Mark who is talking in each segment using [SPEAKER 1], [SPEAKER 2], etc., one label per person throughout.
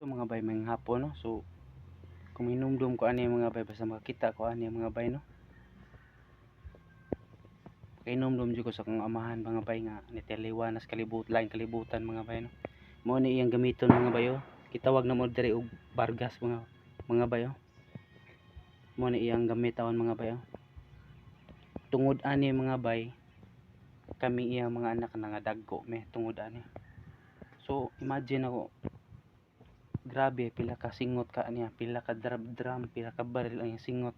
[SPEAKER 1] mga bay mga hapon no. So kung minumdum ko ani mga bay basta makita ko ani mga bay no. Kainomdom jud ko sa kong amahan mga bay nga nitiliwanas lain kalibutan mga bay no. Mao ni iyang gamiton mga bay oh. Kitawag na mo diri og bargas mga bay oh. Mao ni iyang gamiton mga bay oh. Tungod ani mga bay kami iyang mga anak nga dagko me tungod ani. So imagine ako, grabe pila ka singot ka niya, pila ka drum, pila ka baril ang singot.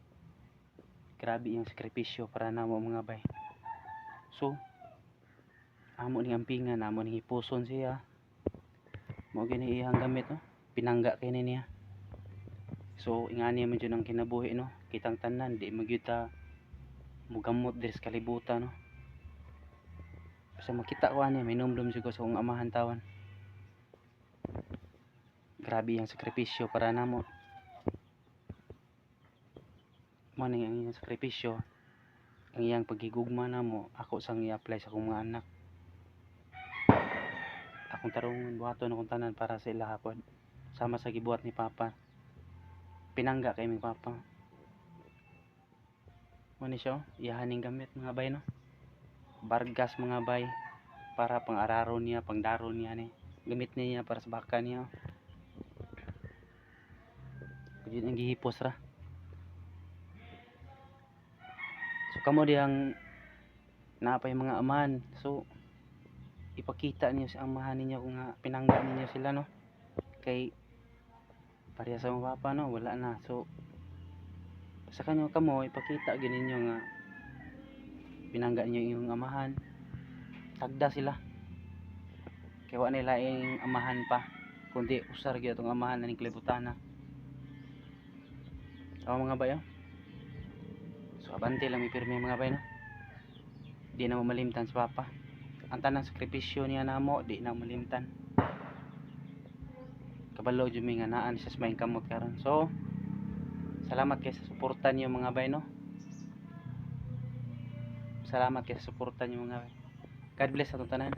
[SPEAKER 1] Grabe yung sakripisyo para namo mga bay. So amo ning ampingan, amo ning ipuson siya. Mao gini iyang gamit no, pinangga kini niya. So ingani man jud ang kinabuhi no, kitang tanan di magyuta mugamot diri sa kalibutan no. Basta makita ko ani minumdum jud ko sa akong amahan tawon. Grabe yung sakripisyo para namo. Mao ning ang iyang sakripisyo, ang iyang paghigugma namo ako sang i-apply sa akong mga anak. Akong tarungon buhaton akong tanan para sa ila hapon. Sama sa gibuhat ni Papa. Pinangga kay mi Papa. Mao ni siya, iyahaning gamit mga bay no. Bargas mga bay para pang-araron niya, pangdaron niya ni. Gamit niya para sa baka niya. Kujud ang gihipos ra. So kamo diyang napay mga amahan. So ipakita niyo sa amahan ninyo kung nga pinangga ninyo sila no. Kay pareha sa mga papa no, wala na. So sa kanyo kamo ipakita gid ninyo nga pinangga niyo yung amahan. Tagda sila. Kay wa nila ing amahan pa, kundi usar gyud atong amahan ning kalibutan na. Mga bayo. So abante lang mi pirmi mga bayo no. Di na mo malimtan sa Papa. Ang tanang sakripisyo niya namo di na malimtan. Kabalo jud mi nga naa siya sa maing kamot karon. So salamat kay sa suporta niyo mga bay no. Salamat kay sa suporta niyo mga bay. God bless atong tanan.